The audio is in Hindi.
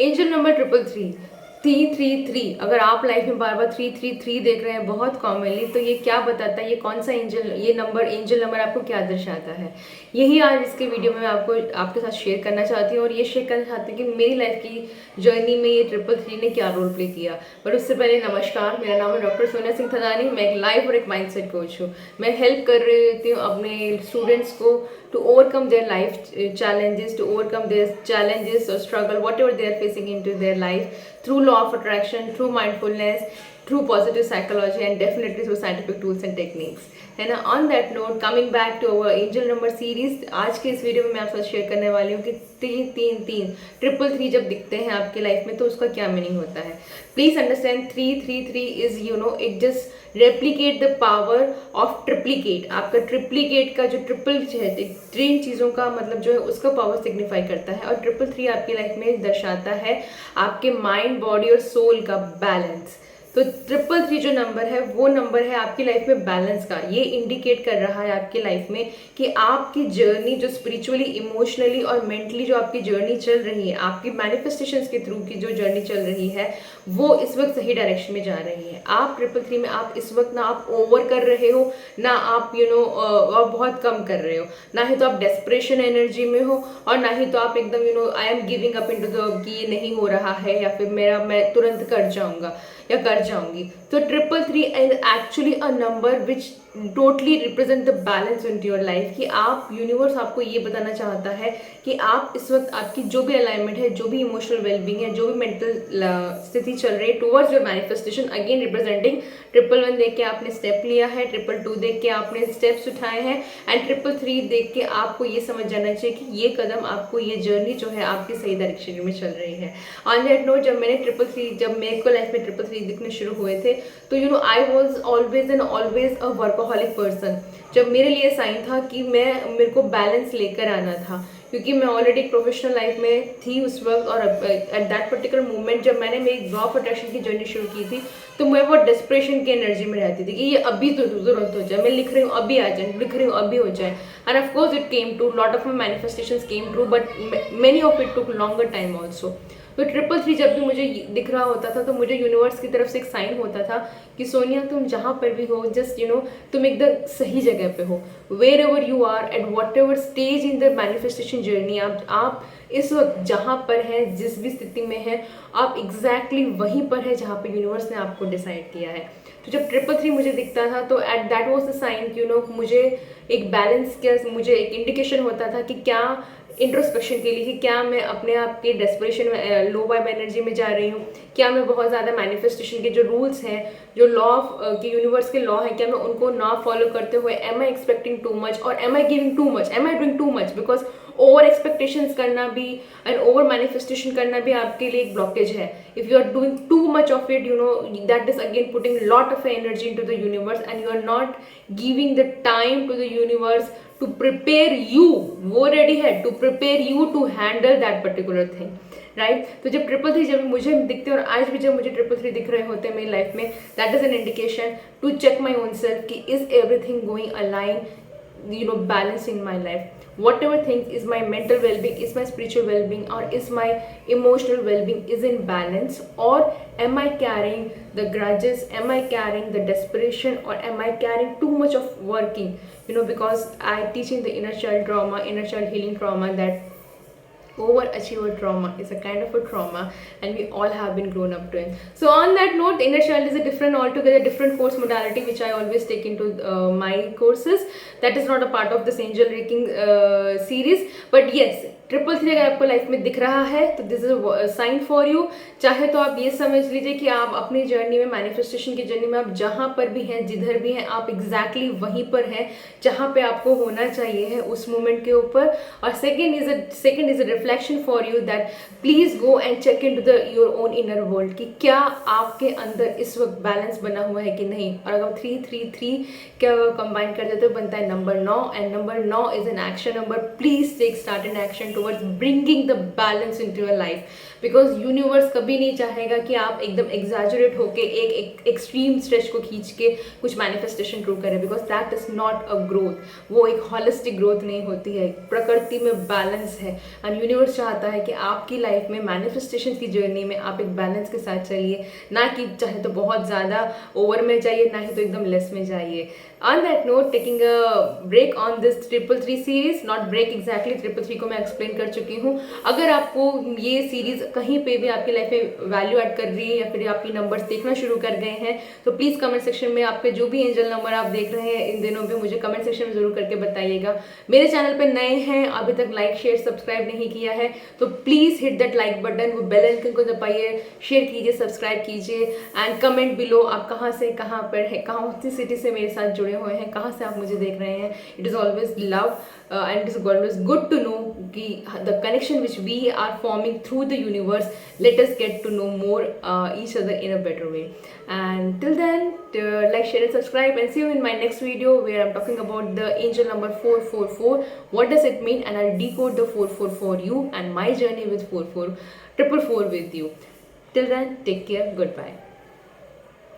Angel number 333 333। अगर आप लाइफ में बार बार 333 देख रहे हैं बहुत कॉमनली, तो ये क्या बताता है, ये कौन सा एंजल, ये नंबर एंजल नंबर आपको क्या दर्शाता है, यही आज इसके वीडियो में मैं आपके साथ शेयर करना चाहती हूँ। और ये शेयर करना चाहती हूँ कि मेरी लाइफ की जर्नी में ये 333 ने क्या रोल प्ले किया। बट उससे पहले नमस्कार, मेरा नाम है डॉक्टर सोनिया सिंह थदानी। मैं एक लाइफ और एक माइंडसेट कोच हूँ। मैं हेल्प कर रही होती हूँ अपने स्टूडेंट्स को to overcome their life challenges, to overcome their challenges or struggle, whatever they are facing into their life, through law of attraction, through mindfulness, through positive psychology, and definitely through scientific tools and techniques. है ना। On that note, coming back to our angel number series, आज के इस वीडियो में मैं आपके साथ शेयर करने वाली हूँ कि 333 333 जब दिखते हैं आपके लाइफ में तो उसका क्या मीनिंग होता है। Please understand 333 is it just replicate the power of triplicate. आपका ट्रिप्लीकेट का जो ट्रिपल है, तीन चीज़ों का मतलब जो है उसका पावर सिग्निफाई करता है। और 333 आपकी लाइफ में दर्शाता है आपके माइंड, बॉडी और सोल का बैलेंस। तो 333 जो नंबर है वो नंबर है आपकी लाइफ में बैलेंस का। ये इंडिकेट कर रहा है आपकी लाइफ में कि आपकी जर्नी जो स्पिरिचुअली, इमोशनली और मेंटली जो आपकी जर्नी चल रही है, आपकी मैनिफेस्टेशंस के थ्रू की जो जर्नी चल रही है, वो इस वक्त सही डायरेक्शन में जा रही है। आप 333 में आप इस वक्त ना आप ओवर कर रहे हो, ना आप और बहुत कम कर रहे हो, ना ही तो आप डेस्परेशन एनर्जी में हो, और ना ही तो आप एकदम I am giving up into the कि ये नहीं हो रहा है या फिर मैं तुरंत कर जाऊंगा या कर जाऊंगी। तो 333 is actually a number which totally represent the balance in your life. कि आप, यूनिवर्स आपको ये बताना चाहता है कि आप इस वक्त आपकी जो भी अलाइनमेंट है, जो भी इमोशनल वेलबींग है, जो भी मेंटल स्थिति चल रही है towards your manifestation, again representing 111 देख के आपने स्टेप लिया है, 222 देख के आपने स्टेप्स उठाए हैं, एंड 333 देख के आपको ये समझ जाना चाहिए कि ये कदम आपको, ये जर्नी जो है आपकी सही डायरेक्शन में चल रही है। ऑन दैट नोट, जब मेरे को लाइफ में 333 दिखने शुरू हुए थे तो I was always and always a workaholic person. जब मेरे लिए साइन था कि मेरे को बैलेंस लेकर आना था, क्योंकि मैं ऑलरेडी प्रोफेशनल लाइफ में थी उस वक्त। और एट दैट पर्टिकुलर मोमेंट जब मैंने मेरी लॉ ऑफ अट्रैक्शन की जर्नी शुरू की थी, तो मैं वो डेस्परेशन की एनर्जी में रहती थी कि ये अभी तो तुरंत हो जाए, मैं लिख रही हूँ अभी आ जाए, लिख रही हूँ अभी हो जाए। End of course it came true, lot of my manifestations came true, but many of it took longer time also. तो 333 जब भी मुझे दिख रहा होता था तो मुझे यूनिवर्स की तरफ से एक साइन होता था कि सोनिया, तुम जहाँ पर भी हो, जस्ट तुम एकदम सही जगह पे हो। Wherever you are, at whatever stage in the manifestation journey, आप इस वक्त जहाँ पर हैं, जिस भी स्थिति में हैं, आप एग्जैक्टली वहीं पर है जहाँ पर यूनिवर्स ने आपको डिसाइड किया है। तो जब 333 मुझे दिखता था तो at that was the sign मुझे एक बैलेंस का, मुझे एक इंडिकेशन होता था कि क्या इंट्रोस्पेक्शन के लिए, कि क्या मैं अपने आप के डेस्परेशन में, लो वाइब एनर्जी में जा रही हूँ, क्या मैं बहुत ज़्यादा मैनिफेस्टेशन के जो रूल्स हैं, जो लॉ ऑफ के यूनिवर्स के लॉ हैं, क्या मैं उनको ना फॉलो करते हुए am I expecting too much, और am I giving too much, am I doing too much. Because over expectations करना भी एंड ओवर मैनिफेस्टेशन करना भी आपके लिए एक ब्लॉकेज है। If you are doing too much of it, that is again putting lot of energy into the universe, and you are not giving the time to the universe to prepare you. वो रेडी है to prepare you to handle that particular thing, right. तो जब 333 जब मुझे दिखते हैं, और आज भी जब मुझे 333 दिख रहे होते हैं मेरी लाइफ में, that is an indication to check my own self कि is everything going align, balance in my life. Whatever things is my mental well-being, is my spiritual well-being, or is my emotional well-being is in balance, or am I carrying the grudges, am I carrying the desperation, or am I carrying too much of working, because I teach in the inner child trauma, inner child healing trauma, that overachiever trauma is a kind of a trauma, and we all have been grown up doing. So on that note, inner child is a different, altogether different course modality which I always take into my courses. That is not a part of this angel raking series, but yes, 333 अगर आपको लाइफ में दिख रहा है तो this is a sign for you. चाहे तो आप ये समझ लीजिए कि आप अपनी जर्नी में, मैनिफेस्टेशन की जर्नी में, आप जहाँ पर भी हैं, जिधर भी हैं, आप एग्जैक्टली वहीं पर हैं जहाँ पे आपको होना चाहिए है उस मोमेंट के ऊपर। और second is a reflection for you that please go and check into the your own inner world कि क्या आपके अंदर इस वक्त बैलेंस बना हुआ है कि नहीं। और अगर 333 क्या कंबाइन कर देते तो बनता है number 9, and number 9 is an action number. Please take start in action towards bringing the balance into your life, because universe कभी नहीं चाहेगा कि आप एकदम एग्जैजरेट होके एक एक्सट्रीम स्ट्रेच को खींच के कुछ मैनिफेस्टेशन ट्रू करें, because that is not a growth. वो एक हॉलिस्टिक ग्रोथ नहीं होती है, प्रकृति में बैलेंस है एंड यूनिवर्स चाहता है कि आपकी लाइफ में मैनिफेस्टेशन की जर्नी में आप एक बैलेंस के साथ चलिए, ना कि चाहे तो बहुत ज़्यादा ओवर में जाइए, ना ही तो एकदम लेस में जाइए। On that note, taking a break on this 333 series, not break exactly, 333 को मैं एक्सप्लेन कर चुकी हूँ। अगर आपको ये सीरीज कहीं पे भी आपकी लाइफ में वैल्यू ऐड कर रही है या फिर आपकी नंबर्स देखना शुरू कर गए हैं तो प्लीज़ कमेंट सेक्शन में आपके जो भी एंजल नंबर आप देख रहे हैं इन दिनों पे मुझे कमेंट सेक्शन में जरूर करके बताइएगा। मेरे चैनल पे नए हैं, अभी तक लाइक शेयर सब्सक्राइब नहीं किया है तो please hit that like button, वो बेल आइकन को दबाइए, शेयर कीजिए, सब्सक्राइब कीजिए एंड कमेंट बिलो आप कहाँ से कहाँ पर है, कहाँ सी सिटी से मेरे साथ जुड़े हुए हैं, कहाँ से आप मुझे देख रहे हैं। It is always love and it is always good to know कि the connection which we are forming through the universe, let us get to know more each other in a better way. And till then, like, share and subscribe and see you in my next video where I'm talking about the angel number 444. What does it mean? And I'll decode the 444 for you and my journey with 444 with you. Till then, take care. Goodbye.